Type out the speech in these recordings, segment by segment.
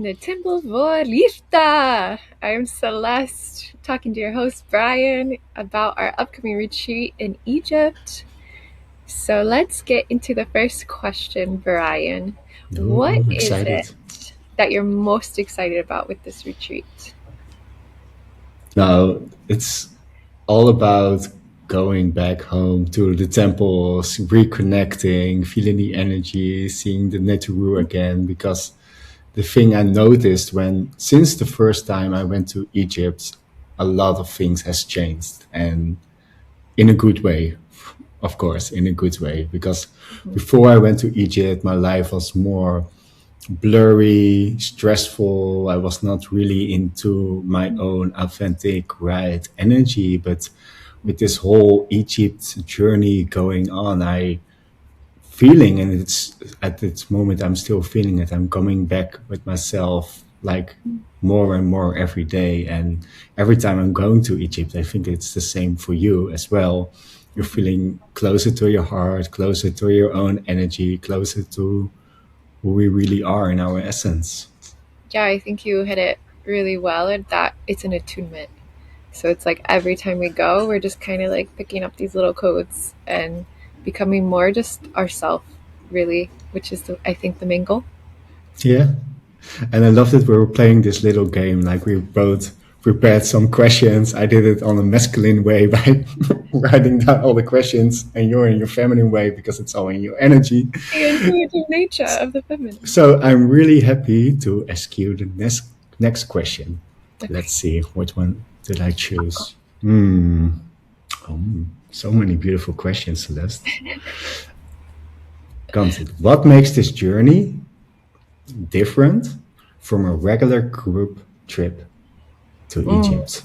the Tempel, voor, Liefde. I'm Celeste, talking to your host Brian about our upcoming retreat in Egypt. So let's get into the first question, Brian. What is it that you're most excited about with this retreat? Now, it's all about going back home to the temples, reconnecting, feeling the energy, seeing the Neteru again, because the thing I noticed since the first time I went to Egypt, a lot of things has changed, and in a good way, of course, in a good way, because before I went to Egypt, my life was more blurry, stressful. I was not really into my own authentic, right energy. But with this whole Egypt journey going on, I feeling, and it's at this moment I'm still feeling it. I'm coming back with myself like more and more every day. And every time I'm going to Egypt, I think it's the same for you as well. You're feeling closer to your heart, closer to your own energy, closer to who we really are in our essence. Yeah, I think you hit it really well at that. It's an attunement. So it's like every time we go, we're just kind of like picking up these little codes and becoming more just ourselves, really, which is, I think, the main goal. Yeah. And I love that we were playing this little game. Like, we both prepared some questions. I did it on a masculine way by writing down all the questions, and you're in your feminine way because it's all in your energy. The intuitive nature of the feminine. So I'm really happy to ask you the next question. Okay. Let's see, which one did I choose? So many beautiful questions, Celeste. What makes this journey different from a regular group trip to Egypt?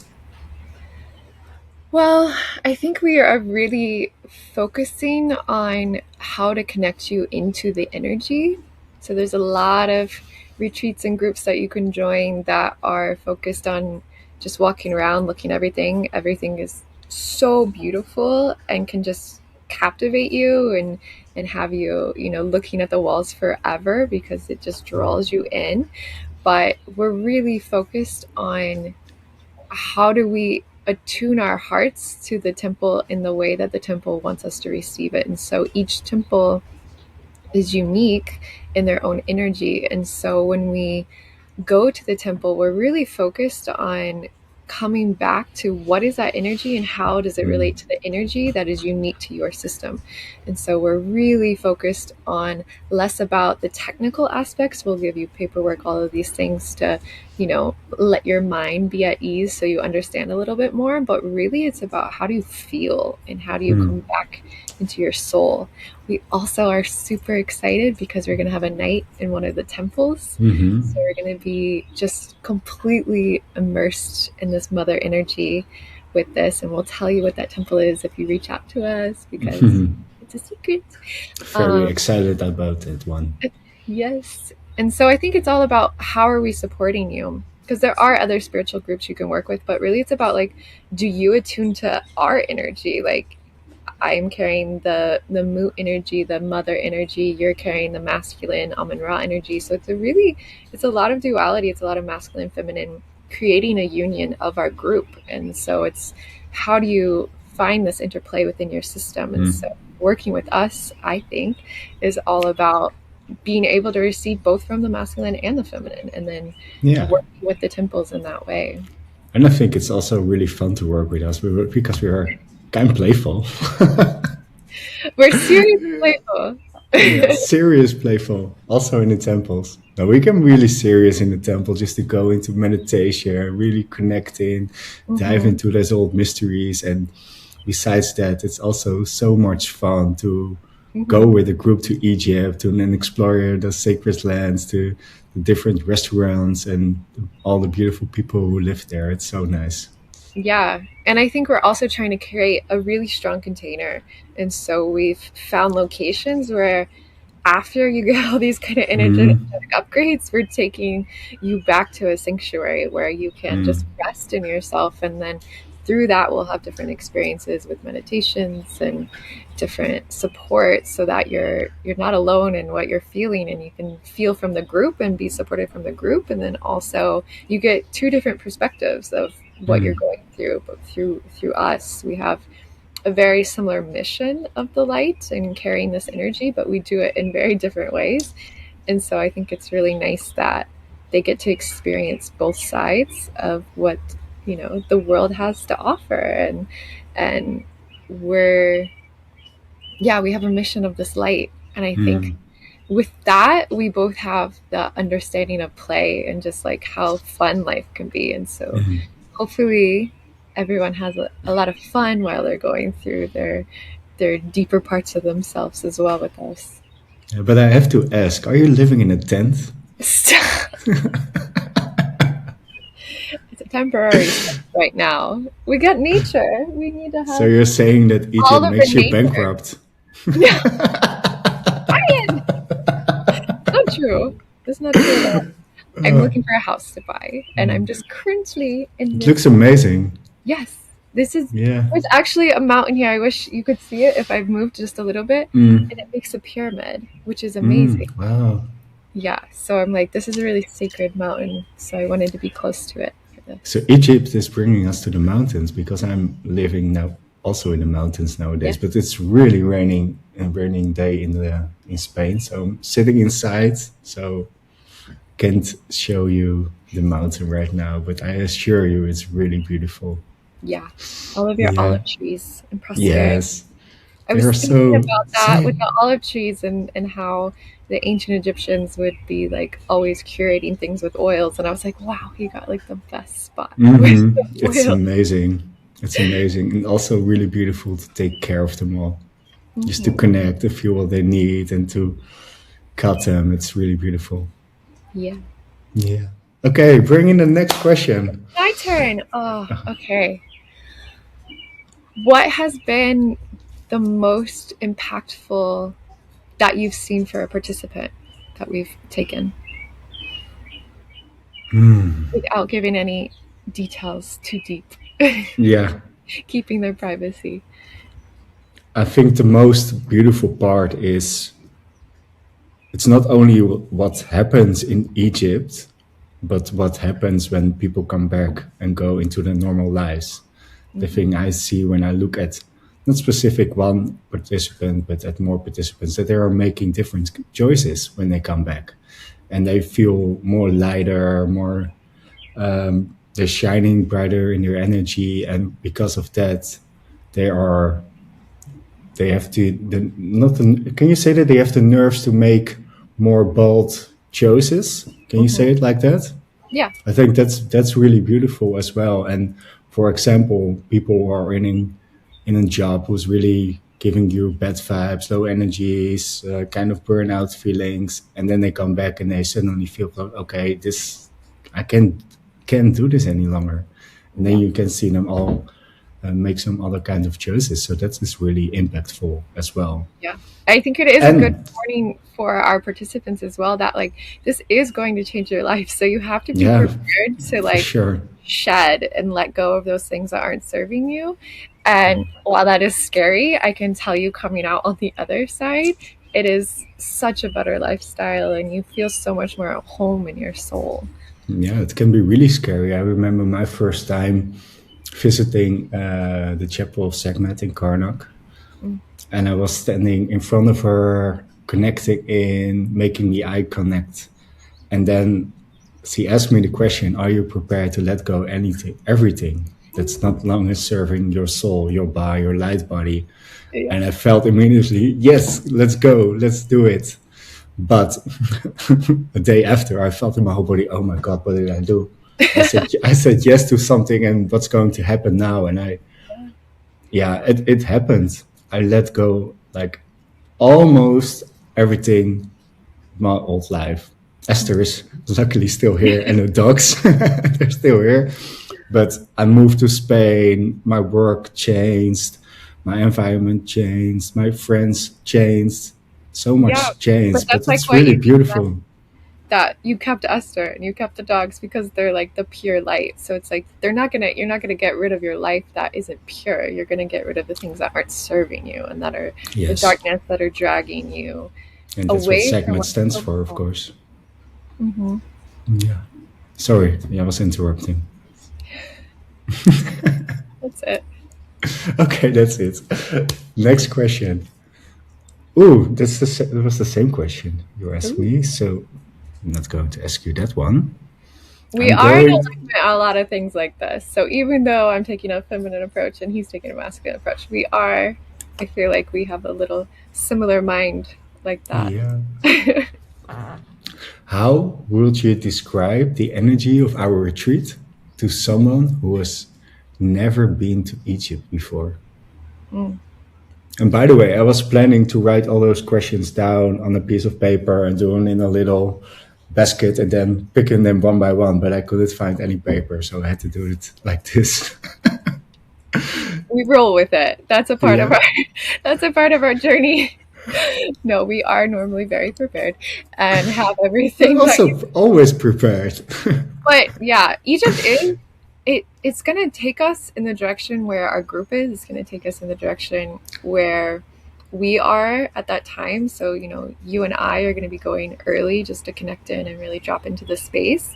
Well, I think we are really focusing on how to connect you into the energy. So there's a lot of retreats and groups that you can join that are focused on just walking around, looking at everything. Everything is so beautiful and can just captivate you and have you, looking at the walls forever because it just draws you in. But we're really focused on how do we attune our hearts to the temple in the way that the temple wants us to receive it. And so each temple is unique in their own energy. And so when we go to the temple, we're really focused on coming back to what is that energy and how does it relate to the energy that is unique to your system. And so we're really focused on less about the technical aspects. We'll give you paperwork, all of these things to, let your mind be at ease so you understand a little bit more. But really it's about how do you feel and how do you come back into your soul. We also are super excited because we're going to have a night in one of the temples. So we're going to be just completely immersed in this mother energy with this. And we'll tell you what that temple is if you reach out to us because it's a secret. Very excited about that one. Yes. And so I think it's all about how are we supporting you? Because there are other spiritual groups you can work with, but really it's about like, do you attune to our energy? Like, I'm carrying the Mu energy, the mother energy. You're carrying the masculine Amun-Ra energy. So it's a lot of duality. It's a lot of masculine, feminine, creating a union of our group. And so it's how do you find this interplay within your system? And so working with us, I think, is all about being able to receive both from the masculine and the feminine, and then working with the temples in that way. And I think it's also really fun to work with us because we are kind of playful. We're seriously playful. Serious playful. Also in the temples. Now we can really serious in the temple just to go into meditation, really connecting, dive into those old mysteries. And besides that, it's also so much fun to go with a group to Egypt and then explore the sacred lands, to the different restaurants and all the beautiful people who live there. It's so nice. Yeah. And I think we're also trying to create a really strong container. And so we've found locations where after you get all these kind of energetic upgrades, we're taking you back to a sanctuary where you can just rest in yourself and then through that, we'll have different experiences with meditations and different support, so that you're not alone in what you're feeling, and you can feel from the group and be supported from the group. And then also you get two different perspectives of what you're going through. But through us, we have a very similar mission of the light and carrying this energy, but we do it in very different ways. And so I think it's really nice that they get to experience both sides of what, you know, the world has to offer. And we have a mission of this light. And I think with that, we both have the understanding of play and just like how fun life can be. And so hopefully everyone has a lot of fun while they're going through their deeper parts of themselves as well with us. Yeah, but I have to ask, are you living in a tent? Stop. It's a temporary tent right now. We got nature. We need to have. So you're saying that Egypt makes you bankrupt? Yeah. Not true. That's not true at all. I'm looking for a house to buy, and I'm just currently in. It looks amazing. Yes, this is. Yeah. There's actually a mountain here. I wish you could see it if I've moved just a little bit, and it makes a pyramid, which is amazing. Wow. Yeah, so I'm like, this is a really sacred mountain, so I wanted to be close to it. So Egypt is bringing us to the mountains, because I'm living now also in the mountains nowadays, but it's really raining, a raining day in Spain. So I'm sitting inside, so can't show you the mountain right now, but I assure you it's really beautiful. Yeah, all of your olive trees and prosperity. Yes. I was thinking about that with the olive trees and how the ancient Egyptians would be like always curating things with oils. And I was like, wow, he got like the best spot. It's amazing. It's amazing. And also really beautiful to take care of them all. Just to connect, to feel what they need and to cut them. It's really beautiful. Yeah. Yeah. Okay, bring in the next question. My turn. Oh, okay. What has been the most impactful that you've seen for a participant that we've taken? Without giving any details too deep. Yeah. Keeping their privacy. I think the most beautiful part is it's not only what happens in Egypt, but what happens when people come back and go into their normal lives. The thing I see when I look at not specific one participant, but at more participants, that they are making different choices when they come back, and they feel more lighter, more they're shining brighter in their energy, and because of that, can you say that they have the nerves to make more bold choices? Can you say it like that? Yeah, I think that's really beautiful as well. And for example, people who are in a job who's really giving you bad vibes, low energies, kind of burnout feelings, and then they come back and they suddenly feel, okay, I can't do this any longer. And then you can see them all make some other kind of choices. So that is really impactful as well. Yeah, I think it is a good warning for our participants as well, that like this is going to change your life. So you have to be prepared to like shed and let go of those things that aren't serving you. And while that is scary, I can tell you, coming out on the other side, it is such a better lifestyle, and you feel so much more at home in your soul. Yeah, it can be really scary. I remember my first time visiting the chapel of Sekhmet in Karnak, and I was standing in front of her, connecting in, making the eye connect, and then she asked me the question, are you prepared to let go everything that's not longer serving your soul, your body, your light body? Yeah. And I felt immediately, yes, let's go, let's do it. But a day after, I felt in my whole body, oh my God, what did I do? I said yes to something, and what's going to happen now? And it happened. I let go like almost everything, my old life. Esther is luckily still here, and the dogs, they're still here. But I moved to Spain, my work changed, my environment changed, my friends changed, so much changed. But it's like really beautiful. that you kept Esther and you kept the dogs because they're like the pure light. So it's like you're not gonna get rid of your life that isn't pure. You're gonna get rid of the things that aren't serving you and that are the darkness that are dragging you And that's what away from segment what's stands helpful. for, of course. Mm-hmm. Yeah. Sorry, I was interrupting. That's it. Okay, that's it. Next question. Ooh, that was the same question you asked me, so I'm not going to ask you that one. We are in alignment on a lot of things like this. So even though I'm taking a feminine approach and he's taking a masculine approach, I feel like we have a little similar mind like that. Yeah. How would you describe the energy of our retreat to someone who has never been to Egypt before? And by the way, I was planning to write all those questions down on a piece of paper and do them in a little basket and then picking them one by one, but I couldn't find any paper, so I had to do it like this. We roll with it. That's a part of our journey. No, we are normally very prepared and have everything. I'm also always prepared. But yeah, Egypt is it's going to take us in the direction where our group is. It's going to take us in the direction where we are at that time. So, you and I are going to be going early just to connect in and really drop into the space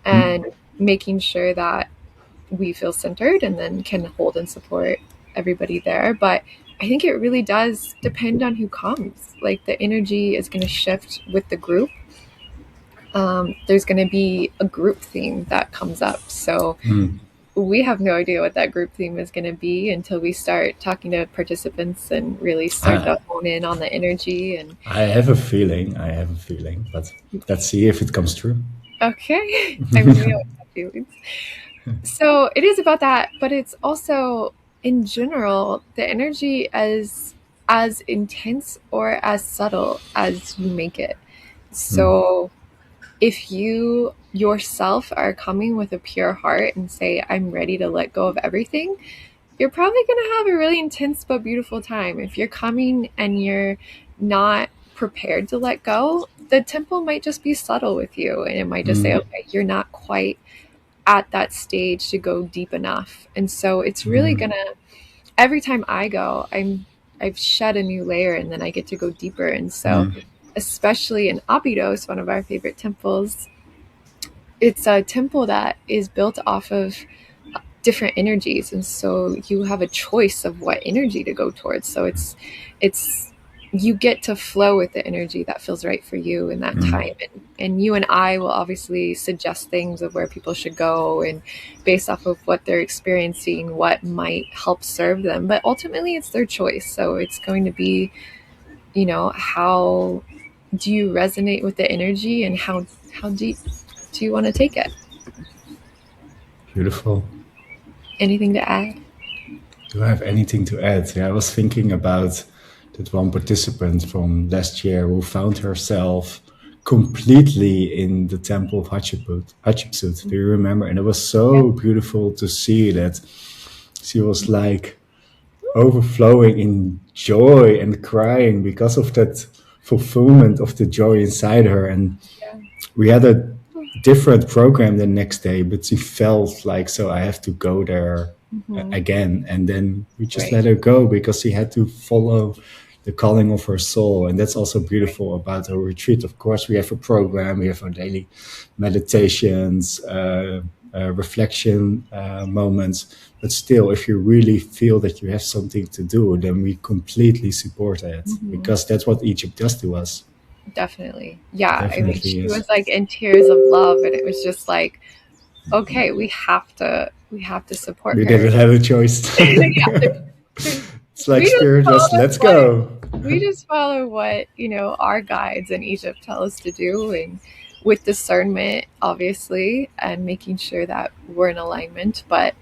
and making sure that we feel centered and then can hold and support everybody there. But I think it really does depend on who comes. Like the energy is going to shift with the group. There's going to be a group theme that comes up. So we have no idea what that group theme is going to be until we start talking to participants and really start to hone in on the energy. And I have a feeling, but let's see if it comes true. Okay. I really always have feelings. So it is about that, but it's also in general, the energy as intense or as subtle as you make it. So if you yourself are coming with a pure heart and say, I'm ready to let go of everything, you're probably going to have a really intense but beautiful time. If you're coming and you're not prepared to let go, the temple might just be subtle with you. And it might just say, okay, you're not quite at that stage to go deep enough. And so it's really going to, every time I go, I've shed a new layer and then I get to go deeper. And so especially in Abydos, one of our favorite temples, it's a temple that is built off of different energies. And so you have a choice of what energy to go towards. So it's you get to flow with the energy that feels right for you in that time. And you and I will obviously suggest things of where people should go and based off of what they're experiencing, what might help serve them. But ultimately it's their choice. So it's going to be, how do you resonate with the energy and how deep do you want to take it? Beautiful. Anything to add? Do I have anything to add? Yeah, I was thinking about that one participant from last year who found herself completely in the temple of Hatshepsut. Do you remember? And it was so beautiful to see that she was like overflowing in joy and crying because of that fulfillment of the joy inside her. And we had a different program the next day, but she felt like, so I have to go there again. And then we just let her go because she had to follow the calling of her soul. And that's also beautiful about our retreat. Of course, we have a program, we have our daily meditations, reflection moments. But still, if you really feel that you have something to do, then we completely support it because that's what Egypt does to us. Definitely. Yeah. Definitely, I mean, she was like in tears of love and it was just like, okay, we have to support her. We didn't have a choice. It's like spirit was, let's go. We just follow what, our guides in Egypt tell us to do, and with discernment, obviously, and making sure that we're in alignment. But,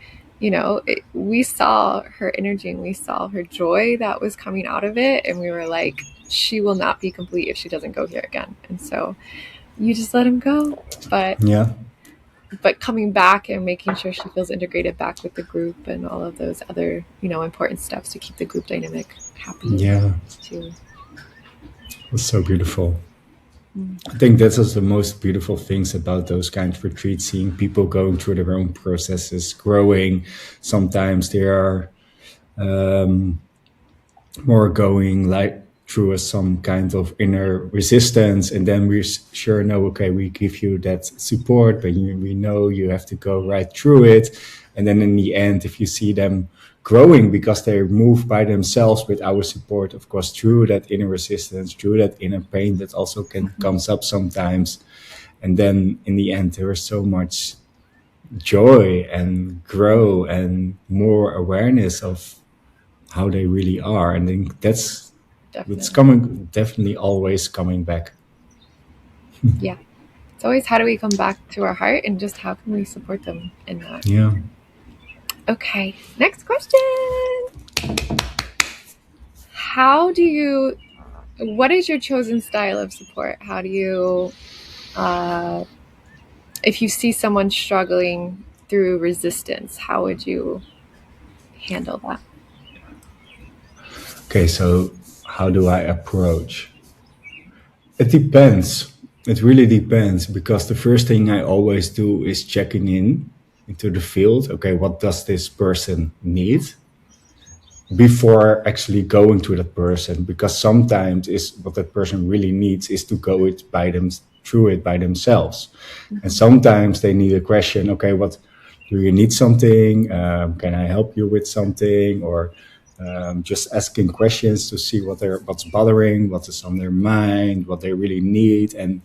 we saw her energy and we saw her joy that was coming out of it. And we were like, she will not be complete if she doesn't go here again. And so you just let him go. But coming back and making sure she feels integrated back with the group and all of those other, important steps to keep the group dynamic happy. Yeah. Too. It was so beautiful. I think that's also the most beautiful things about those kind of retreats, seeing people going through their own processes, growing. Sometimes they are more going like through some kind of inner resistance, and then we sure know, okay, we give you that support, but we know you have to go right through it. And then in the end, if you see them growing because they move by themselves with our support, of course, through that inner resistance, through that inner pain that also comes up sometimes, and then in the end there is so much joy and grow and more awareness of how they really are. And I think that's it's definitely always coming back. Yeah. It's always, how do we come back to our heart, and just how can we support them in that? Yeah. Okay, next question. What is your chosen style of support? How do you, if you see someone struggling through resistance, how would you handle that? Okay, so how do I approach? It depends. It really depends, because the first thing I always do is checking into the field. Okay, what does this person need? Before actually going to that person, because sometimes is what that person really needs is to go through it by themselves. And sometimes they need a question. Okay, what do you need? Something? Can I help you with something? Or just asking questions to see what's bothering, what is on their mind, what they really need. And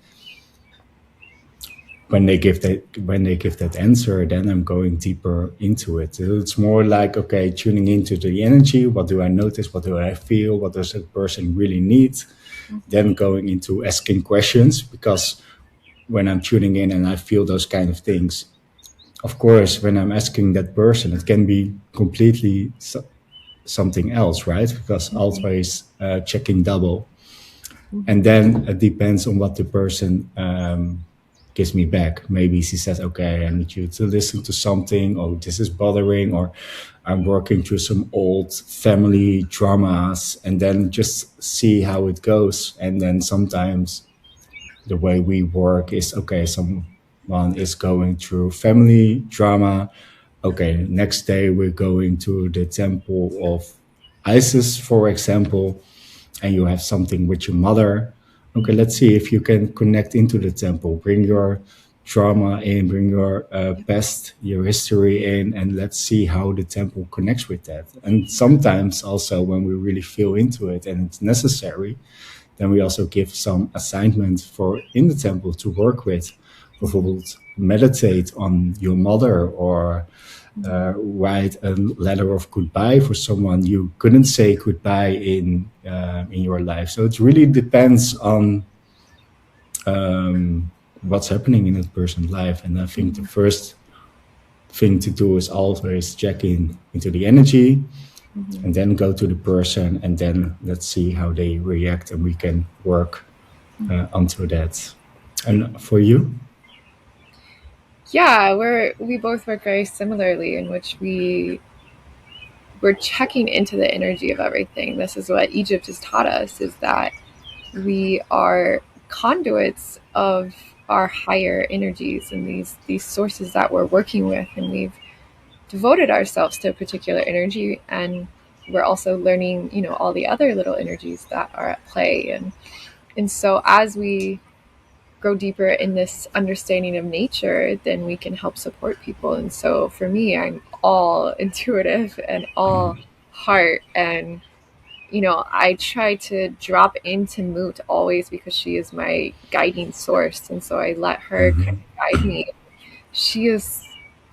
when they give that answer, then I'm going deeper into it. So it's more like, okay, tuning into the energy. What do I notice? What do I feel? What does that person really need? Then going into asking questions, because when I'm tuning in and I feel those kind of things, of course, when I'm asking that person, it can be completely something else, right? Because always checking double. And then it depends on what the person gives me back. Maybe she says, okay, I need you to listen to something, or this is bothering, or I'm working through some old family dramas, and then just see how it goes. And then sometimes the way we work is, okay, someone is going through family drama. Okay, next day we're going to the temple of Isis, for example, and you have something with your mother. Okay, let's see if you can connect into the temple. Bring your trauma in, bring your past, your history in, and let's see how the temple connects with that. And sometimes also when we really feel into it and it's necessary, then we also give some assignment for in the temple to work with. Bijvoorbeeld meditate on your mother, or write a letter of goodbye for someone you couldn't say goodbye in your life. So it really depends on what's happening in that person's life. And I think the first thing to do is always check into the energy, and then go to the person, and then let's see how they react, and we can work onto that. And for you? Yeah, we both work very similarly, in which we're checking into the energy of everything. This is what Egypt has taught us, is that we are conduits of our higher energies and these sources that we're working with, and we've devoted ourselves to a particular energy, and we're also learning, all the other little energies that are at play. And so as we grow deeper in this understanding of nature, then we can help support people. And so for me, I'm all intuitive and all heart, and I try to drop into Moot always, because she is my guiding source, and so I let her kind of guide me. She is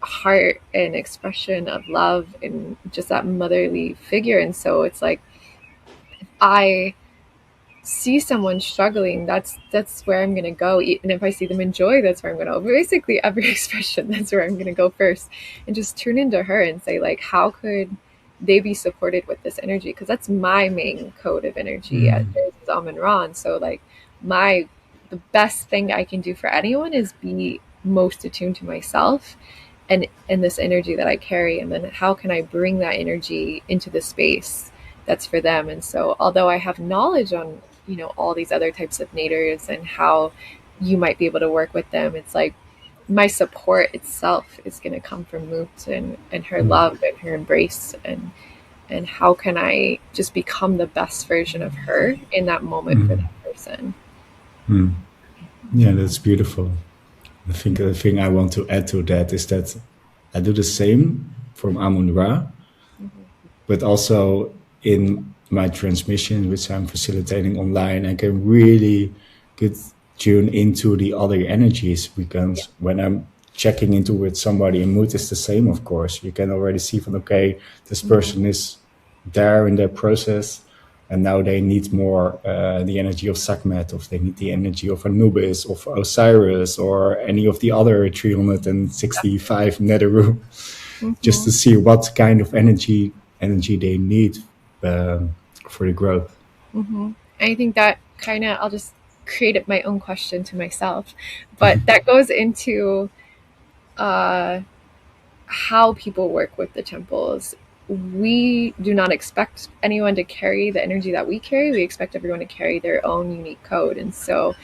heart and expression of love and just that motherly figure. And so it's like, if I see someone struggling, that's where I'm going to go. And if I see them in joy, that's where I'm going to go. Basically every expression, that's where I'm going to go first, and just tune into her and say, like, how could they be supported with this energy? Because that's my main code of energy as Amun Ra. So like the best thing I can do for anyone is be most attuned to myself and this energy that I carry, and then how can I bring that energy into the space that's for them. And so although I have knowledge on all these other types of Neterus and how you might be able to work with them. It's like my support itself is going to come from Moot and her love and her embrace, and how can I just become the best version of her in that moment for that person. Yeah, that's beautiful. I think the thing I want to add to that is that I do the same from Amun-Ra, but also in my transmission, which I'm facilitating online, I can really get tune into the other energies, because when I'm checking into with somebody, and Mood is the same, of course, you can already see from, okay, this person is there in their process, and now they need more the energy of Sekhmet, or they need the energy of Anubis, of Osiris, or any of the other 365 Neteru, just to see what kind of energy they need for the growth. I think that kind of, I'll just create my own question to myself, but that goes into how people work with the temples. We do not expect anyone to carry the energy that we carry. We expect everyone to carry their own unique code. And so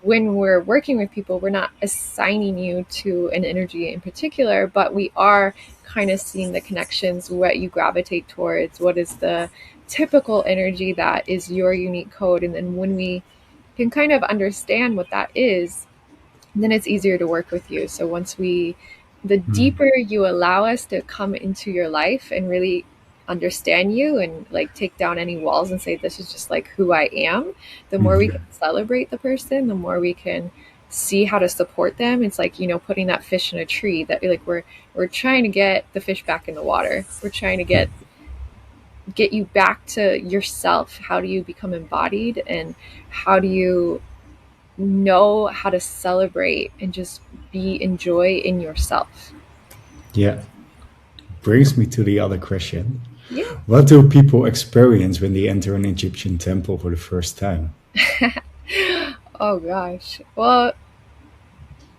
when we're working with people, we're not assigning you to an energy in particular, but we are kind of seeing the connections, what you gravitate towards, what is the typical energy that is your unique code. And then when we can kind of understand what that is, then it's easier to work with you. So once the deeper you allow us to come into your life and really understand you and like take down any walls and say, this is just like who I am, the more we can celebrate the person, the more we can see how to support them. It's like, putting that fish in a tree, that like we're trying to get the fish back in the water. We're trying to get you back to yourself. How do you become embodied, and how do you know how to celebrate and just enjoy in yourself? Yeah. Brings me to the other question. Yeah. What do people experience when they enter an Egyptian temple for the first time? Oh gosh. Well,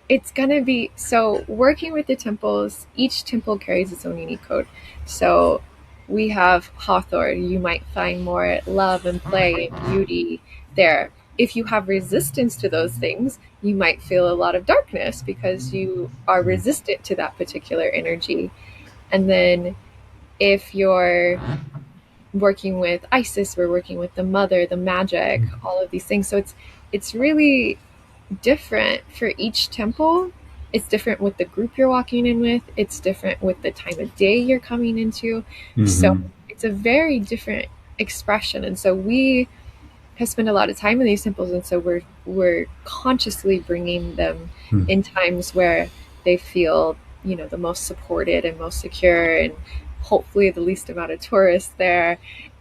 it's gonna be, so working with the temples, each temple carries its own unique code. So we have Hathor. You might find more love and play and beauty there. If you have resistance to those things, you might feel a lot of darkness because you are resistant to that particular energy. And then if you're working with Isis, we're working with the mother, the magic, all of these things. So it's really different for each temple. It's different with the group you're walking in with. It's different with the time of day you're coming into. So it's a very different expression. And so we have spent a lot of time in these temples, and so we're consciously bringing them in times where they feel, the most supported and most secure, and hopefully the least amount of tourists there,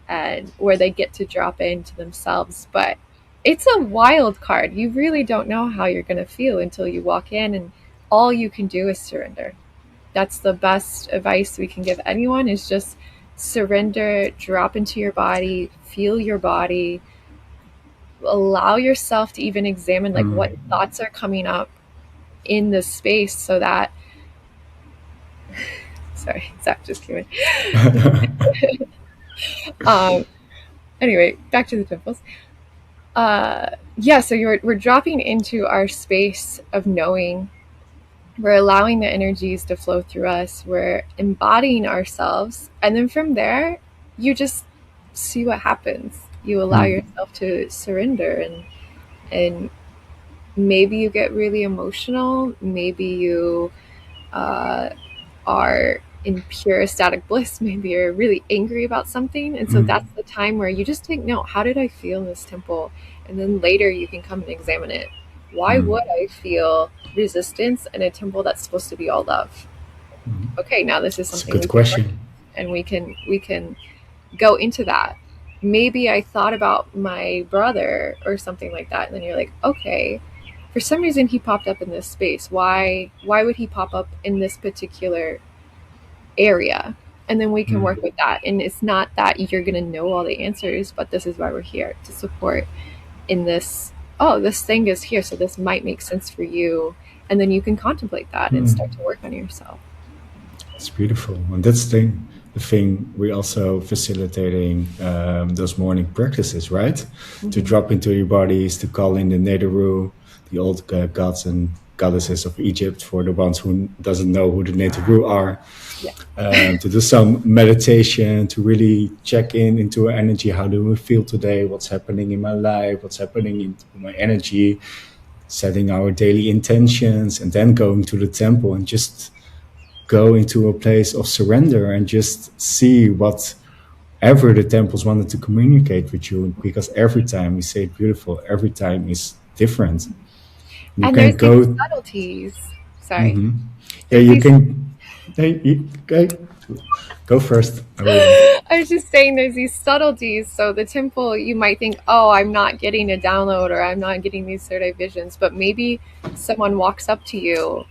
and where they get to drop into themselves. But it's a wild card. You really don't know how you're going to feel until you walk in, and all you can do is surrender. That's the best advice we can give anyone, is just surrender, drop into your body, feel your body, allow yourself to even examine like what thoughts are coming up in this space, so that sorry, Zach just came in. Anyway, back to the temples. So we're dropping into our space of knowing. We're allowing the energies to flow through us. We're embodying ourselves, and then from there, you just see what happens. You allow yourself to surrender, and maybe you get really emotional. Maybe you are in pure ecstatic bliss. Maybe you're really angry about something. And so that's the time where you just take note. How did I feel in this temple? And then later you can come and examine it. Why would I feel resistance in a temple that's supposed to be all love? Okay, now this is something. That's a good question. And we can go into that. Maybe I thought about my brother or something like that. And then you're like, okay, for some reason he popped up in this space. Why would he pop up in this particular area? And then we can work with that. And it's not that you're going to know all the answers, but this is why we're here, to support in this. Oh, this thing is here, so this might make sense for you. And then you can contemplate that and start to work on yourself. It's beautiful. And that's the thing. the thing we also facilitating those morning practices, right? Mm-hmm. To drop into your bodies, to call in the Neteru, the old gods and goddesses of Egypt, for the ones who doesn't know who the Neteru are. Yeah. To do some meditation, to really check into our energy. How do we feel today? What's happening in my life? What's happening in my energy? Setting our daily intentions, and then going to the temple and just go into a place of surrender and just see whatever the temples wanted to communicate with you, because every time we say it beautiful, every time is different. You and can go these subtleties. Sorry. Mm-hmm. Yeah, you can. Okay. Go first. I was just saying there's these subtleties. So the temple, you might think, oh, I'm not getting a download, or I'm not getting these third eye visions, but maybe someone walks up to you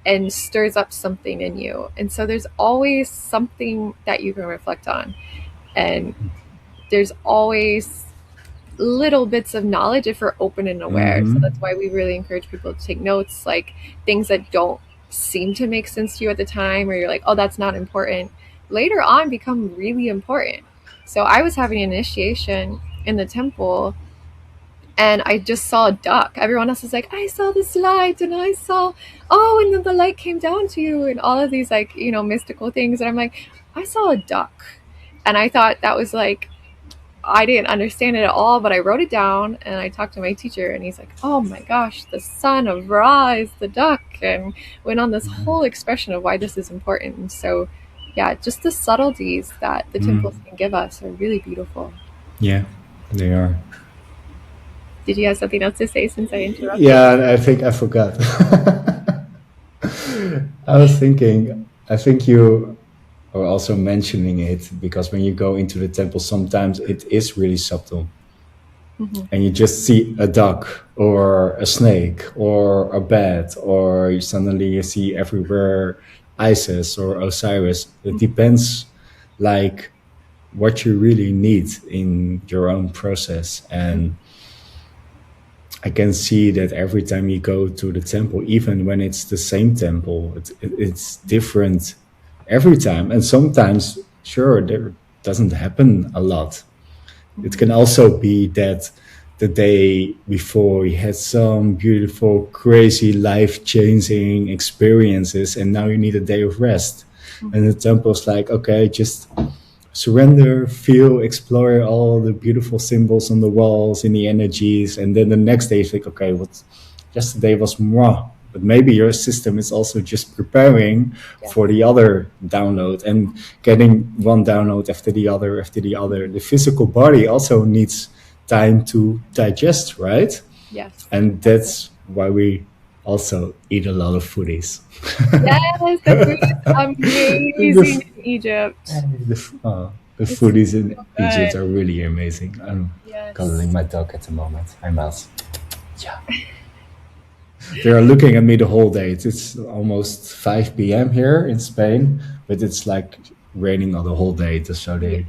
and stirs up something in you. And so there's always something that you can reflect on. And there's always little bits of knowledge if we're open and aware. Mm-hmm. So that's why we really encourage people to take notes, like things that don't seem to make sense to you at the time, or you're like, oh, that's not important, later on become really important. So I was having an initiation in the temple, and I just saw a duck. Everyone else was like, I saw this light, and I saw, and then the light came down to you, and all of these like, mystical things. And I'm like, I saw a duck. And I thought that was like, I didn't understand it at all, but I wrote it down, and I talked to my teacher, and he's like, oh my gosh, the son of Ra is the duck, and went on this whole expression of why this is important. And so, yeah, just the subtleties that the temples can give us are really beautiful. Yeah, they are. Did you have something else to say since I interrupted? Yeah, I think I forgot. I was thinking, I think you are also mentioning it, because when you go into the temple, sometimes it is really subtle. Mm-hmm. And you just see a duck or a snake or a bat, or you suddenly see everywhere Isis or Osiris. It depends like what you really need in your own process. And I can see that every time you go to the temple, even when it's the same temple, it's different every time. And sometimes, sure, there doesn't happen a lot. It can also be that the day before you had some beautiful, crazy, life-changing experiences, and now you need a day of rest. Mm-hmm. And the temple's like, okay, just surrender, feel, explore all the beautiful symbols on the walls, in the energies. And then the next day you think, okay, yesterday was moi. But maybe your system is also just preparing for the other download, and getting one download after the other, after the other. The physical body also needs time to digest, right? Yes. And that's why we also eat a lot of foodies. Yes, the food is amazing in Egypt. The foodies in Egypt are really amazing. I'm cuddling my dog at the moment. Hi, Miles. Yeah. They are looking at me the whole day. It's almost 5 p.m. here in Spain, but it's like raining all the whole day. So we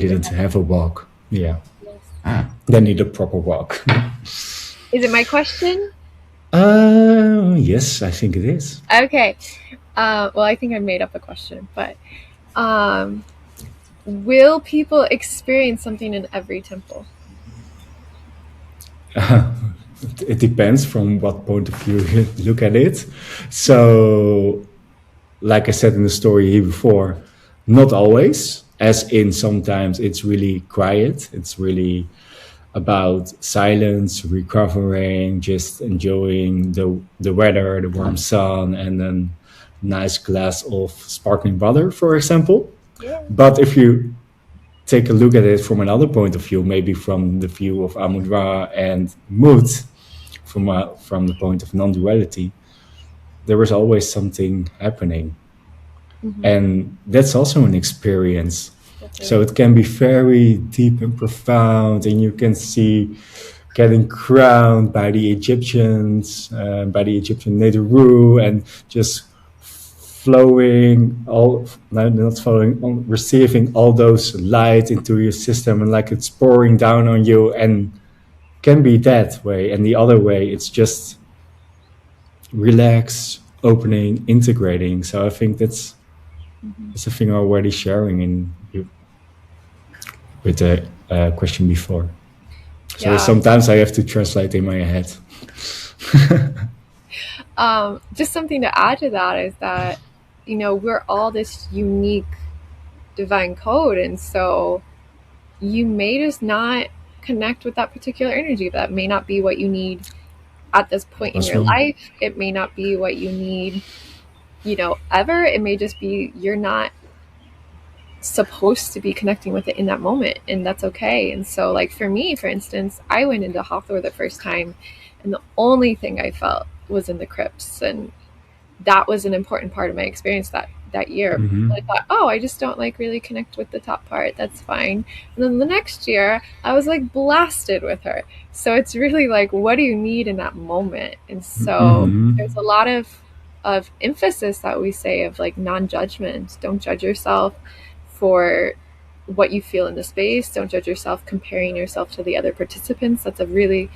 didn't have a walk. Yeah. Yes. They need a proper walk. Is it my question? Yes, I think it is. Okay. Well, I think I made up a question, but will people experience something in every temple? It depends from what point of view you look at it. So, like I said in the story here before, not always, as in sometimes it's really quiet. It's really about silence, recovering, just enjoying the weather, the warm sun, and then nice glass of sparkling water, for example. Yeah. But if you take a look at it from another point of view, maybe from the view of Amudra and Mut, from the point of non-duality, there is always something happening. Mm-hmm. And that's also an experience. Okay. So it can be very deep and profound, and you can see getting crowned by the Egyptians, by the Egyptian Neteru, and just receiving all those light into your system, and like it's pouring down on you, and can be that way. And the other way, it's just relax, opening, integrating. So I think that's That's the thing I'm already sharing with the question before. So sometimes I have to translate in my head. Just something to add to that is that, we're all this unique divine code. And so you may just not connect with that particular energy. That may not be what you need at this point in your life. It may not be what you need, ever. It may just be you're not supposed to be connecting with it in that moment, and that's okay. And so, like, for me, for instance, I went into Hathor the first time, and the only thing I felt was in the crypts, and that was an important part of my experience that year. I thought, I just don't really connect with the top part. That's fine. And then the next year, I was blasted with her. So it's really what do you need in that moment? And so there's a lot of emphasis that we say of non-judgment. Don't judge yourself for what you feel in the space. Don't judge yourself comparing yourself to the other participants. That's a really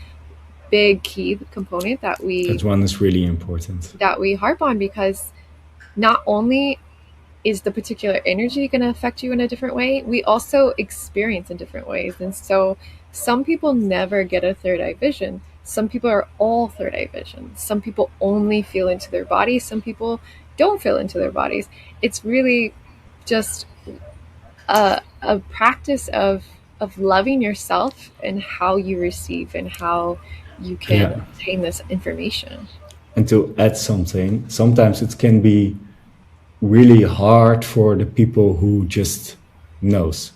big key component that one is really important, that we harp on, because not only is the particular energy going to affect you in a different way, we also experience in different ways. And so some people never get a third eye vision. Some people are all third eye vision. Some people only feel into their bodies. Some people don't feel into their bodies. It's really just a practice of loving yourself and how you receive and how you can obtain this information. And to add something, sometimes it can be really hard for the people who just knows.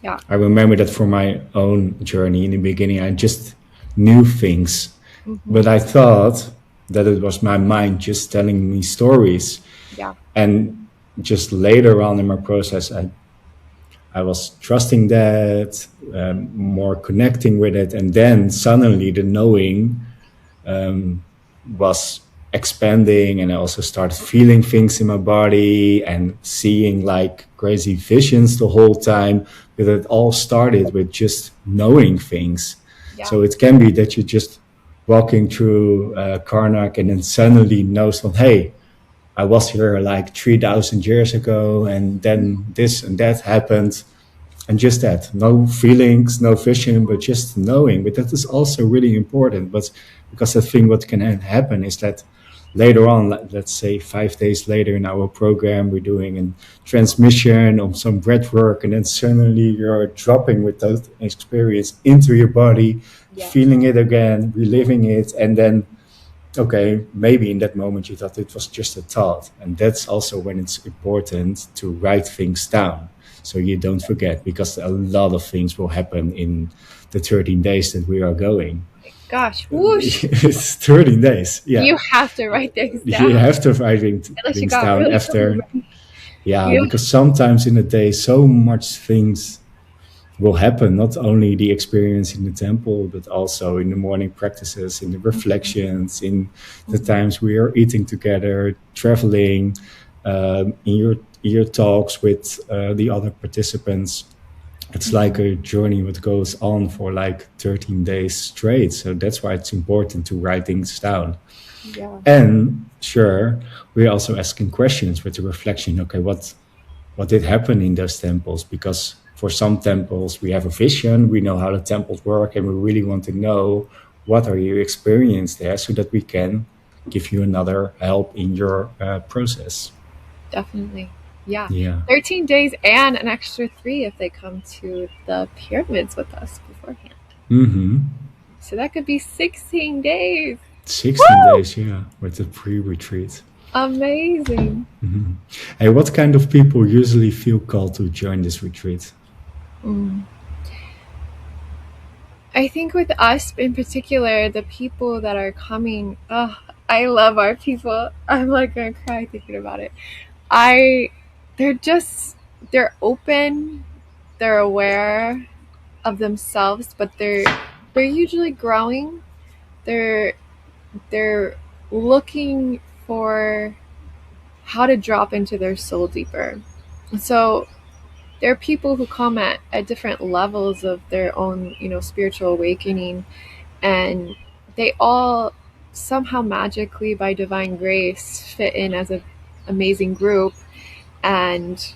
Yeah. I remember that from my own journey in the beginning, I just knew things, but I thought that it was my mind just telling me stories. Yeah. And just later on in my process, I was trusting that, more connecting with it. And then suddenly the knowing was expanding, and I also started feeling things in my body and seeing crazy visions the whole time. But it all started with just knowing things. Yeah. So it can be that you're just walking through Karnak and then suddenly know something, hey, I was here 3,000 years ago, and then this and that happened. And just that, no feelings, no vision, but just knowing. But that is also really important. But because the thing what can happen is that later on, let's say 5 days later in our program, we're doing a transmission on some breath work, and then suddenly you're dropping with that experience into your body, feeling it again, reliving it, and then, okay, maybe in that moment you thought it was just a thought. And that's also when it's important to write things down, so you don't forget, because a lot of things will happen in the 13 days that we are going. Gosh, whoosh. It's 13 days. Yeah. You have to write things down. You have to write things down really after. Because sometimes in a day, so much things will happen. Not only the experience in the temple, but also in the morning practices, in the reflections, in the times we are eating together, traveling, in your talks with the other participants. It's like a journey that goes on for 13 days straight. So that's why it's important to write things down. Yeah. And sure, we're also asking questions with the reflection. Okay, what did happen in those temples? Because for some temples, we have a vision. We know how the temples work, and we really want to know what are your experience there, so that we can give you another help in your process. Definitely. Yeah. 13 days and an extra 3 if they come to the pyramids with us beforehand. So that could be 16 days. 16 days, yeah, with the pre-retreat. Amazing. Hey, what kind of people usually feel called to join this retreat? I think with us in particular, the people that are coming, I love our people. I'm gonna cry thinking about it. They're open, they're aware of themselves, but they're usually growing. They're looking for how to drop into their soul deeper. So there are people who come at different levels of their own, spiritual awakening, and they all somehow magically, by divine grace, fit in as an amazing group. and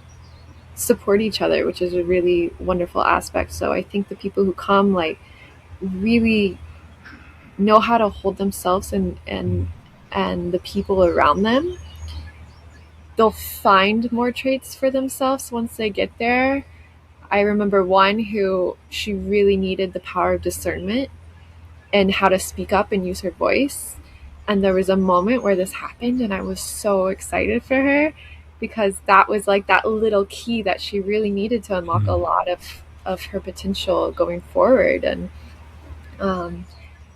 support each other, which is a really wonderful aspect. So I think the people who come like really know how to hold themselves and the people around them. They'll find more traits for themselves once they get there. I remember one who she really needed the power of discernment and how to speak up and use her voice. And there was a moment where this happened, and I was so excited for her because that was like that little key that she really needed to unlock a lot of her potential going forward. And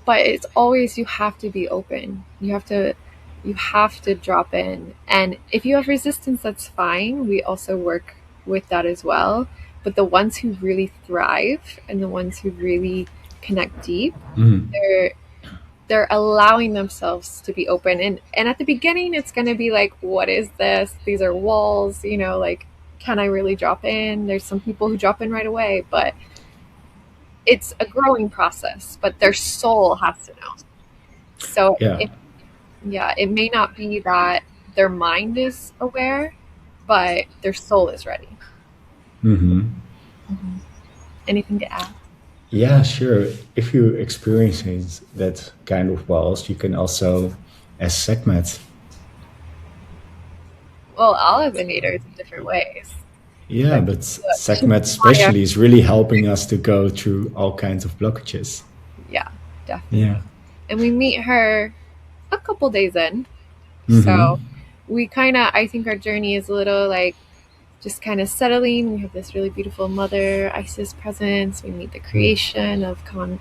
but it's always, you have to be open. You have to drop in. And if you have resistance, that's fine. We also work with that as well. But the ones who really thrive and the ones who really connect deep, they're allowing themselves to be open. And at the beginning, it's going to be like, what is this? These are walls, like, can I really drop in? There's some people who drop in right away, but it's a growing process, but their soul has to know. So it may not be that their mind is aware, but their soul is ready. Anything to add? Yeah, sure. If you're experiencing that kind of walls, you can also, as segment. Well, all of the meters in different ways. Yeah, but segment especially is really helping us to go through all kinds of blockages. Yeah, definitely. Yeah. And we meet her a couple days in. So we I think our journey is a little like just kind of settling. We have this really beautiful Mother Isis presence. We meet the creation of Khnum.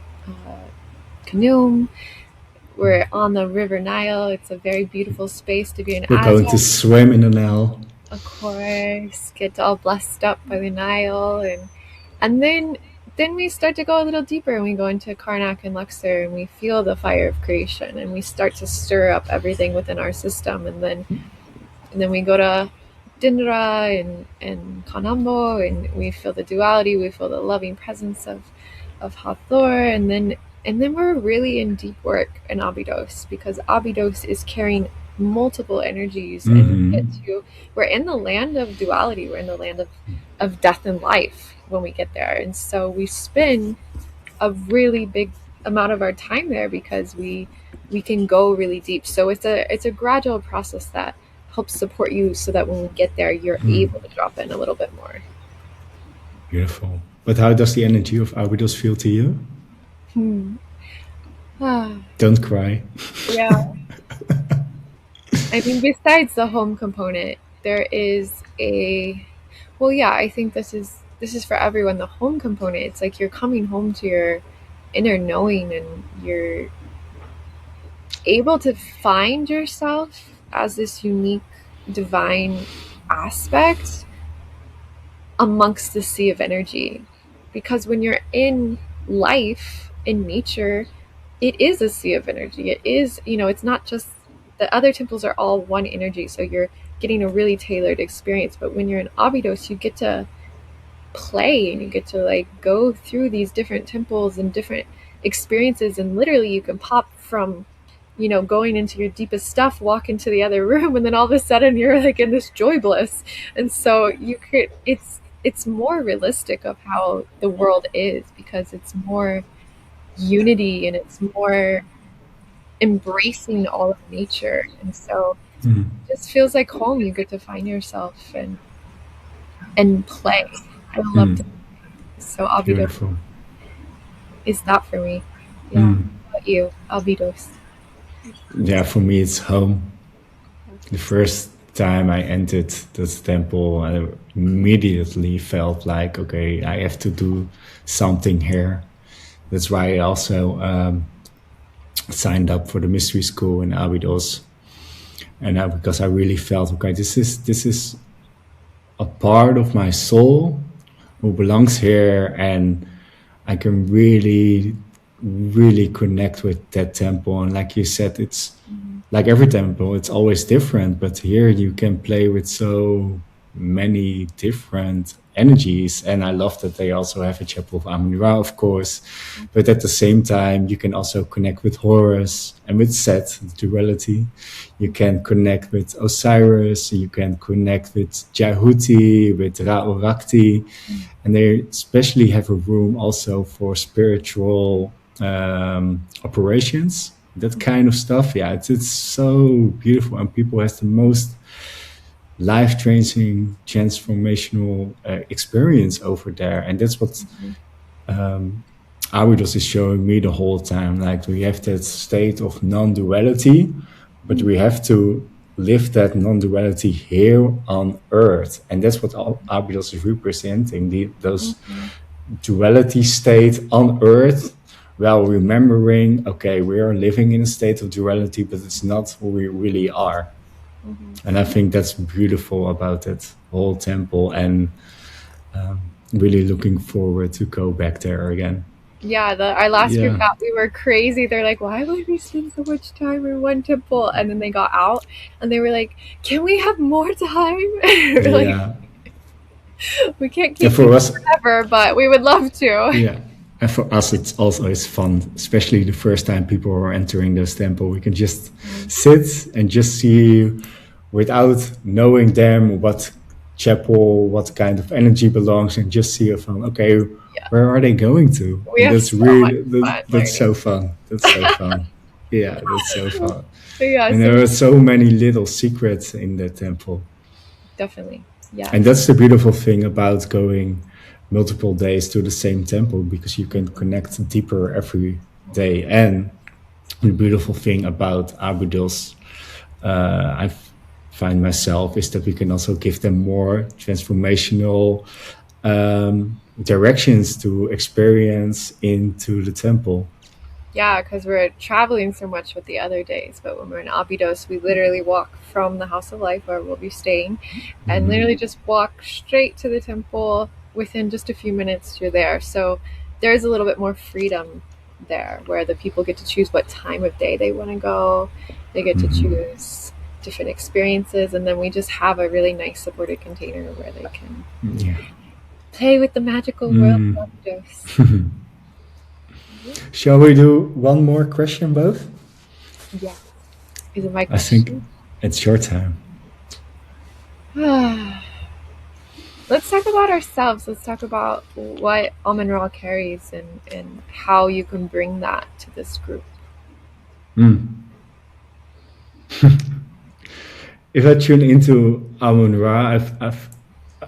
We're on the River Nile. It's a very beautiful space to be in. We're going to swim in the Nile. Of course, get all blessed up by the Nile, and then we start to go a little deeper, and we go into Karnak and Luxor, and we feel the fire of creation, and we start to stir up everything within our system, and then we go to Dindra and Kanambo, and we feel the duality, we feel the loving presence of Hathor, and then we're really in deep work in Abydos, because Abydos is carrying multiple energies, and we're in the land of duality. We're in the land of death and life when we get there, and so we spend a really big amount of our time there because we can go really deep. So it's a gradual process that helps support you so that when we get there, you're able to drop in a little bit more. Beautiful. But how does the energy of Abydos feel to you? Don't cry. Yeah. I mean, besides the home component, there is I think this is for everyone. The home component, it's like you're coming home to your inner knowing, and you're able to find yourself as this unique divine aspect amongst the sea of energy. Because when you're in life, in nature, it is a sea of energy. It is, it's not just the other temples are all one energy, so you're getting a really tailored experience. But when you're in Abydos, you get to play, and you get to like go through these different temples and different experiences, and literally you can pop from going into your deepest stuff, walk into the other room, and then all of a sudden you're like in this joy bliss. And so it's more realistic of how the world is, because it's more unity and it's more embracing all of nature. And so it just feels like home. You get to find yourself and play. I love it. So Abydos is that for me. Yeah. How about you, Abydos? Yeah, for me it's home. The first time I entered this temple, I immediately felt like, okay, I have to do something here. That's why I also signed up for the mystery school in Abydos, and because I really felt, okay, this is a part of my soul who belongs here, and I can really connect with that temple. And like you said, it's like every temple, it's always different, but here you can play with so many different energies. And I love that they also have a chapel of Amun-Ra, of course. But at the same time, you can also connect with Horus and with Set, the duality. You can connect with Osiris, you can connect with Jahuti, with Ra-Urakti. And they especially have a room also for spiritual operations, that kind of stuff. Yeah, it's so beautiful, and people have the most life-changing, transformational experience over there. And that's what Abydos is showing me the whole time. Like, we have that state of non-duality, but we have to live that non-duality here on Earth. And that's what Abydos is representing, those duality state on Earth, while remembering, okay, we are living in a state of duality, but it's not who we really are. And I think that's beautiful about that whole temple, and really looking forward to go back there again. Yeah, our last group out, we were crazy. They're like, why would we spend so much time in one temple? And then they got out and they were like, can we have more time? Like, we can't keep it forever, but we would love to. Yeah. And for us, it's always fun, especially the first time people are entering those temples. We can just sit and just see, without knowing them, what chapel, what kind of energy belongs, and just see from, okay, where are they going to? That's so really, that's so fun. That's so fun. Yeah, that's so fun. Yeah, and there are so many little secrets in the temple. Definitely. Yeah. And that's the beautiful thing about going multiple days to the same temple, because you can connect deeper every day. And the beautiful thing about Abydos, I find myself, is that we can also give them more transformational directions to experience into the temple. Yeah, because we're traveling so much with the other days, but when we're in Abydos, we literally walk from the House of Life, where we'll be staying, and literally just walk straight to the temple. Within just a few minutes, you're there. So there's a little bit more freedom there, where the people get to choose what time of day they want to go. They get to choose different experiences, and then we just have a really nice supported container where they can play with the magical world of Abydos. Shall we do one more question, both? Yeah. Is it my question? I think it's your time. Let's talk about ourselves. Let's talk about what Amun-Ra carries and how you can bring that to this group. If I tune into Amun-Ra,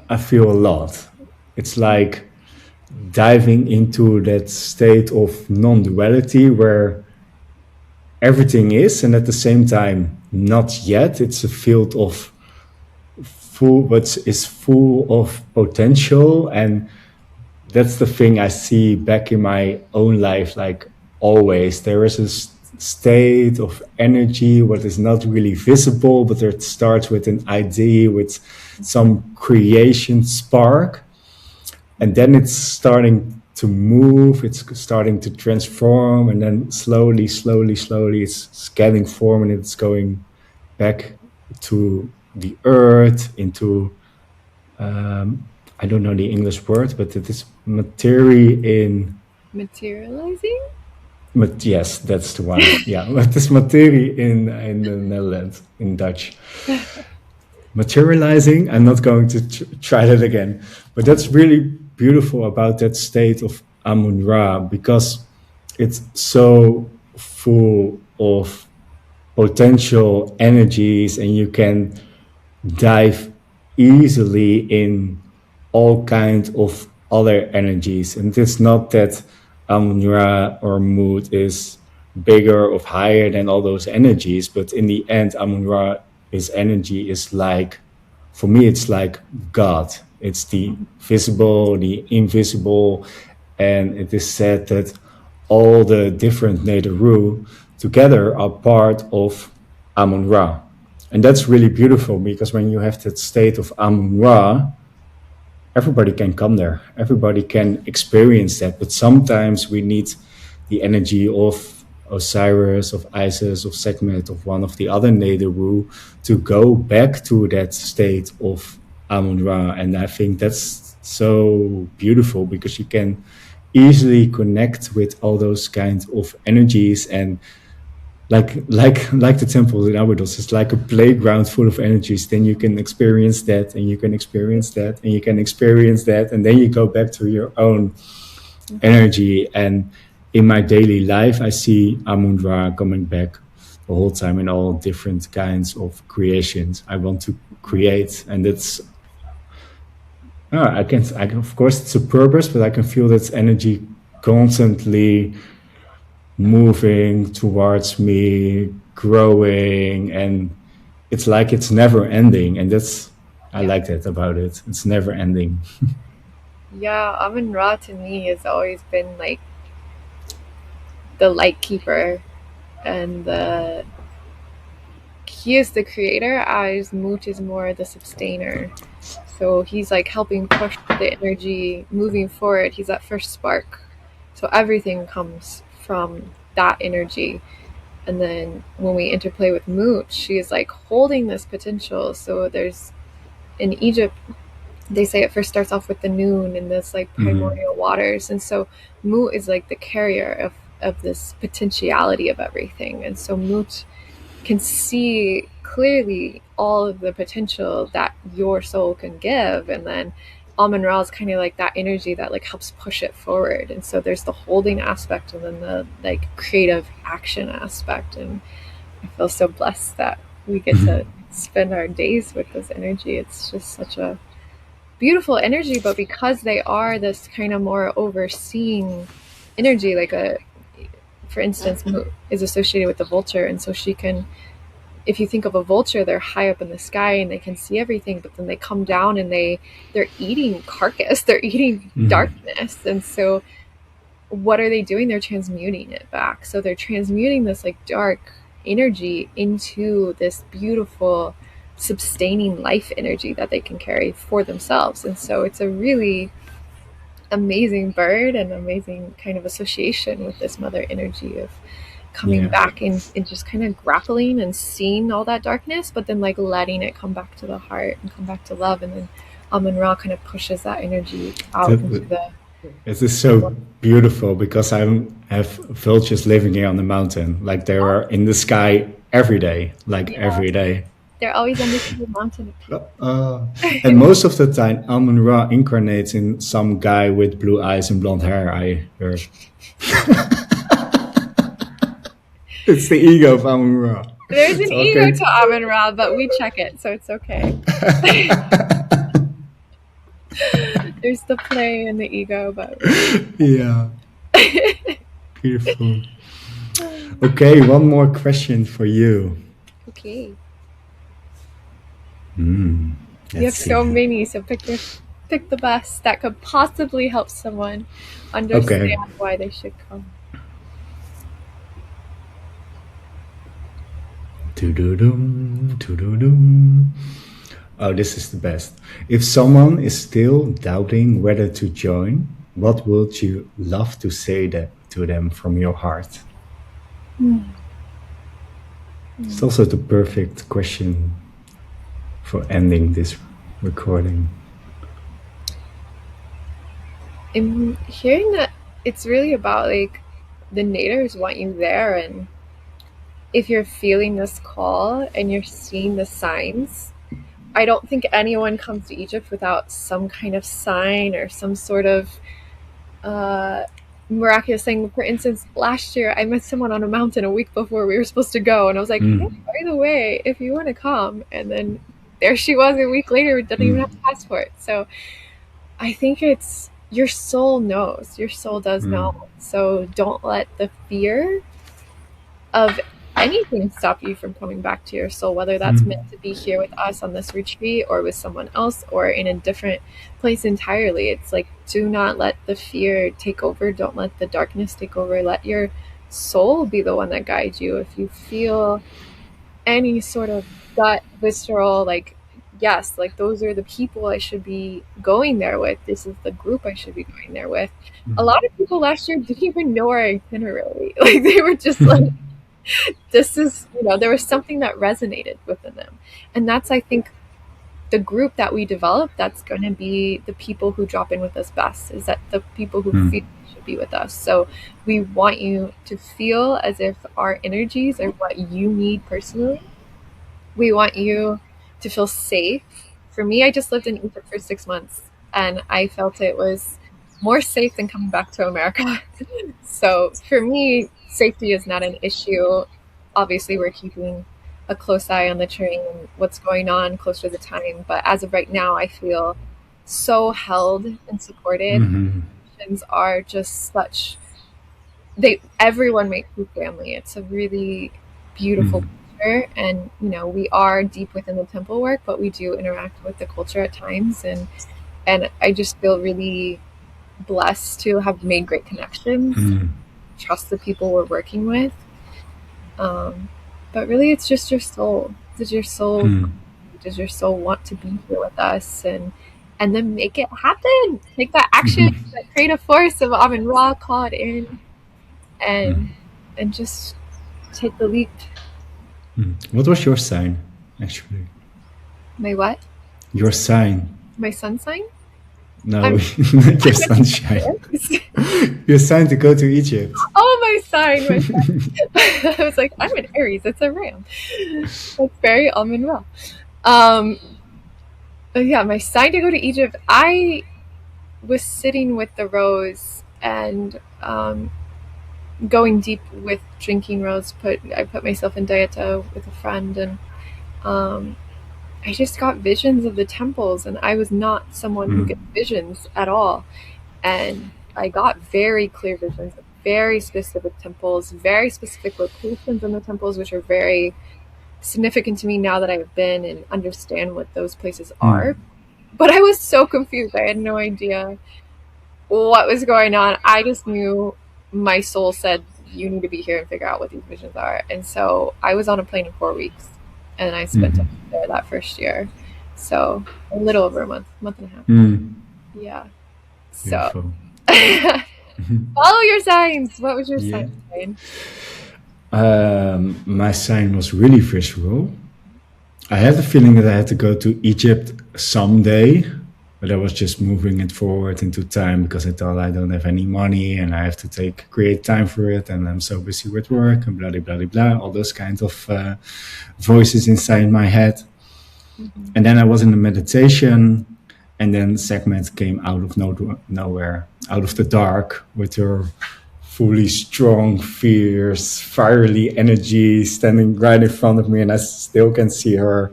I feel a lot. It's like diving into that state of non-duality where everything is, and at the same time, not yet. It's a field of but is full of potential. And that's the thing I see back in my own life. Like, always there is a state of energy what is not really visible, but it starts with an idea, with some creation spark, and then it's starting to move, it's starting to transform, and then slowly it's getting form, and it's going back to the earth, into I don't know the English word, but it is materializing. Yes, that's the one. Yeah, it is materie in the Netherlands, in Dutch. Materializing. I'm not going to try that again, but that's really beautiful about that state of Amun-Ra, because it's so full of potential energies, and you can dive easily in all kinds of other energies. And it's not that Amun-Ra or mood is bigger or higher than all those energies, but in the end, Amun-Ra is energy, is like, for me, it's like God. It's the visible, the invisible, and it is said that all the different Neteru together are part of Amun-Ra. And that's really beautiful, because when you have that state of Amun-Ra, everybody can come there. Everybody can experience that. But sometimes we need the energy of Osiris, of Isis, of Sekhmet, of one of the other Neteru to go back to that state of Amun-Ra. And I think that's so beautiful because you can easily connect with all those kinds of energies. And like the temple in Abydos, it's like a playground full of energies. Then you can experience that, and you can experience that, and you can experience that, and then you go back to your own energy. And in my daily life, I see Amun-Ra coming back the whole time in all different kinds of creations I want to create. And that's I can of course it's a purpose, but I can feel that energy constantly moving towards me, growing, and it's like it's never ending. And that's I like that about it. It's never ending. Yeah, Amun Ra to me has always been like the light keeper, and he is the creator, as Moot is more the sustainer. So he's like helping push the energy moving forward. He's that first spark. So everything comes from that energy. And then when we interplay with Moot, she is like holding this potential. So there's in Egypt, they say it first starts off with the noon in this like primordial waters. And so Moot is like the carrier of this potentiality of everything. And so Moot can see clearly all of the potential that your soul can give. And then Amun-Ra is kind of like that energy that like helps push it forward. And so there's the holding aspect and then the like creative action aspect. And I feel so blessed that we get to spend our days with this energy. It's just such a beautiful energy, but because they are this kind of more overseeing energy, like for instance, is associated with the vulture. And so she can, if you think of a vulture, they're high up in the sky and they can see everything, but then they come down and they're eating carcass, they're eating darkness. And so what are they doing? They're transmuting it back. So they're transmuting this like dark energy into this beautiful sustaining life energy that they can carry for themselves. And so it's a really amazing bird and amazing kind of association with this mother energy of coming back and just kind of grappling and seeing all that darkness, but then like letting it come back to the heart and come back to love. And then Amun-Ra kind of pushes that energy out into the... It is so beautiful because I have vultures living here on the mountain. Like they are in the sky every day, every day. They're always on the mountain. And most of the time, Amun-Ra incarnates in some guy with blue eyes and blonde hair, I heard. It's the ego of Amun-Ra. There's an ego to Amun-Ra, but we check it, so it's okay. There's the play and the ego, but... Yeah. Beautiful. Okay, one more question for you. Okay. You have so many, so pick the best that could possibly help someone understand why they should come. Oh, this is the best. If someone is still doubting whether to join, what would you love to say to them from your heart? It's also the perfect question for ending this recording. I'm hearing that it's really about like the Neters want you there, and if you're feeling this call and you're seeing the signs, I don't think anyone comes to Egypt without some kind of sign or some sort of miraculous thing. For instance, last year I met someone on a mountain a week before we were supposed to go, and I was like, hey, by the way, if you want to come, and then there she was a week later, didn't even have a passport. So I think it's your soul knows. Your soul does know. So don't let the fear of anything stop you from coming back to your soul, whether that's meant to be here with us on this retreat or with someone else or in a different place entirely. It's like, do not let the fear take over. Don't let the darkness take over. Let your soul be the one that guides you. If you feel any sort of gut, visceral, like, yes, like those are the people I should be going there with. This is the group I should be going there with. A lot of people last year didn't even know our itinerary. Like they were just like, this is, there was something that resonated within them. And that's, I think, the group that we develop, that's going to be the people who drop in with us best, is that the people who feel should be with us. So we want you to feel as if our energies are what you need personally. We want you to feel safe. For me, I just lived in Egypt for 6 months, and I felt it was more safe than coming back to America. So for me, safety is not an issue. Obviously, we're keeping a close eye on the train and what's going on close to the time. But as of right now, I feel so held and supported. Emotions are just such, everyone makes you family. It's a really beautiful culture, and we are deep within the temple work, but we do interact with the culture at times, and I just feel really blessed to have made great connections, trust the people we're working with. But really, it's just your soul. Does your soul want to be here with us, and then make it happen? Take that action, that creative force of Amen Ra, call it in, and just take the leap. What was your sign, actually? My what? Your sign. My sun sign? No, not your sunshine. Your sign to go to Egypt. Oh, my sign. I was like, I'm an Aries. It's a ram. That's very Amen Ra. Yeah, my sign to go to Egypt. I was sitting with the rose and going deep with drinking rose. I put myself in dieta with a friend, and I just got visions of the temples, and I was not someone who gets visions at all. And I got very clear visions of very specific temples, very specific locations in the temples, which are very significant to me now that I've been and understand what those places are. But I was so confused. I had no idea what was going on. I just knew my soul said, you need to be here and figure out what these visions are. And so I was on a plane in 4 weeks, and I spent time there that first year. So a little over a month and a half. Yeah. So follow your signs. What was your sign? My sign was really visceral. I had the feeling that I had to go to Egypt someday, but I was just moving it forward into time because I thought I don't have any money and I have to create time for it, and I'm so busy with work and blah, blah, blah, blah, all those kinds of voices inside my head. And then I was in a meditation, and then Segment came out of nowhere, out of the dark, with her fully strong, fierce, fiery energy standing right in front of me, and I still can see her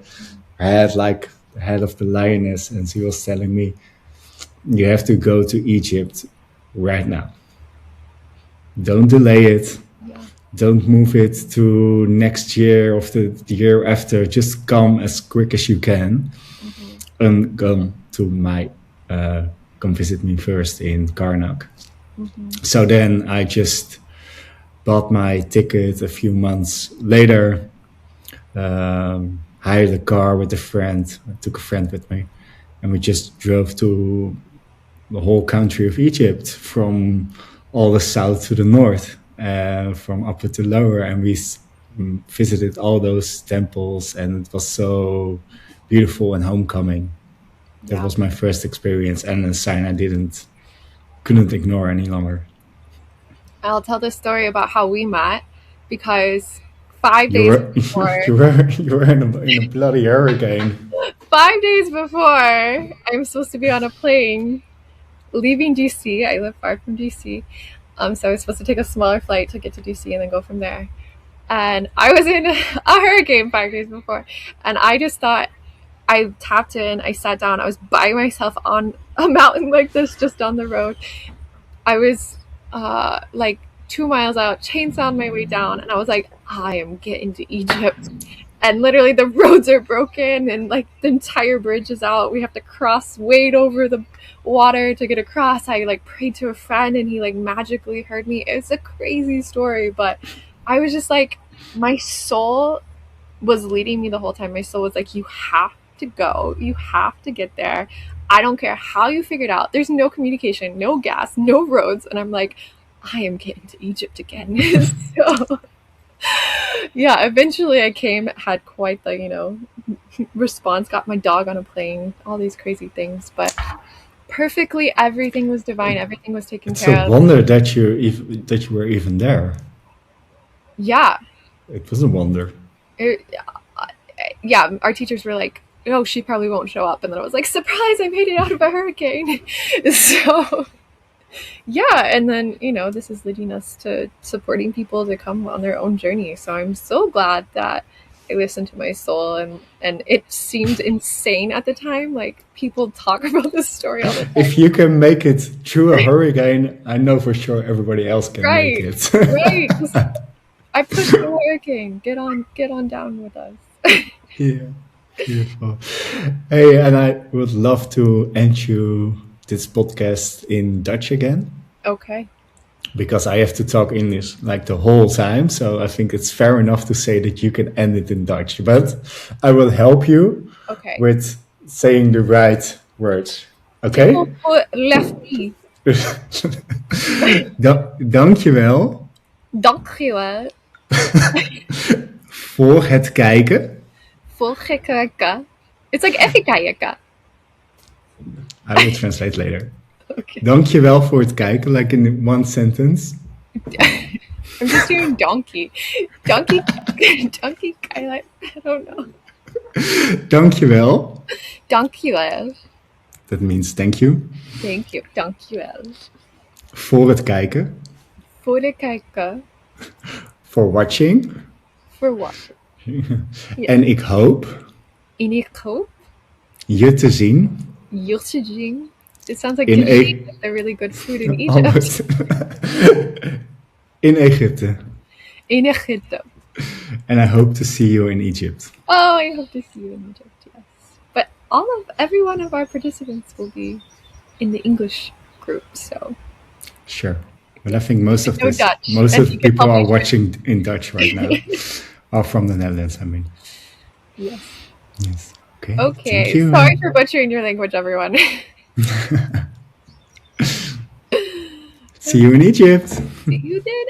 head like the head of the lioness, and she was telling me, you have to go to Egypt right now. Don't delay it. Don't move it to next year or the year after. Just come as quick as you can, and come visit me first in Karnak. So then I just bought my ticket a few months later, hired a car with a friend. I took a friend with me, and we just drove to the whole country of Egypt, from all the south to the north, from upper to lower, and we visited all those temples, and it was so beautiful and homecoming. That was my first experience, and a sign I couldn't ignore any longer. I'll tell the story about how we met, because 5 days before... You were in a bloody hurricane. 5 days before I'm supposed to be on a plane leaving DC. I live far from DC. So I was supposed to take a smaller flight to get to DC and then go from there. And I was in a hurricane 5 days before. And I just thought, I tapped in, I sat down, I was by myself on a mountain like this, just on the road. I was like 2 miles out, chainsaw on my way down, and I was like, I am getting to Egypt. And literally the roads are broken, and like the entire bridge is out. We have to wade over the water to get across. I like prayed to a friend, and he like magically heard me. It's a crazy story, but I was just like, my soul was leading me the whole time. My soul was like, you have to go. You have to get there. I don't care how you figure it out. There's no communication, no gas, no roads. And I'm like, I am getting to Egypt again. Yeah, eventually I came, had quite the, response, got my dog on a plane, all these crazy things, but perfectly everything was divine, everything was taken It's a care of. wonder that you were even there. Yeah. It was a wonder. Yeah, our teachers were like, "Oh, she probably won't show up," and then I was like, "Surprise! I made it out of a hurricane." So yeah, and then this is leading us to supporting people to come on their own journey. So I'm so glad that I listened to my soul, and it seemed insane at the time. Like, people talk about this story all the time. If you can make it through a hurricane, I know for sure everybody else can make it. Right. I pushed the hurricane. Get on down with us. Yeah, beautiful. Hey, and I would love to end this podcast in Dutch again. Okay. Because I have to talk English like the whole time. So I think it's fair enough to say that you can end it in Dutch. But I will help you with saying the right words. Okay? Lefty. Dankjewel. Dankjewel. Voor het kijken. Voor het kijken. It's like even kijken. I will translate later. Okay. Dankjewel voor het kijken, like in one sentence. I'm just doing donkey. Donkey, I don't know. Dankjewel. Dankjewel. That means thank you. Thank you. Dankjewel. Voor het kijken. Voor het kijken. For watching. For watching. Yeah. En ik hoop. En ik hoop. Je te zien. Je te zien. It sounds like they're really good food in Egypt. In Egypte. In Egypte. And I hope to see you in Egypt. Oh, I hope to see you in Egypt, yes. But every one of our participants will be in the English group, so. Sure. But I think most of Dutch. Most of the people are watching in Dutch right now. Are from the Netherlands, I mean. Yes. Yes. Okay. Okay. Thank you. Sorry for butchering your language, everyone. See you in Egypt. See you then.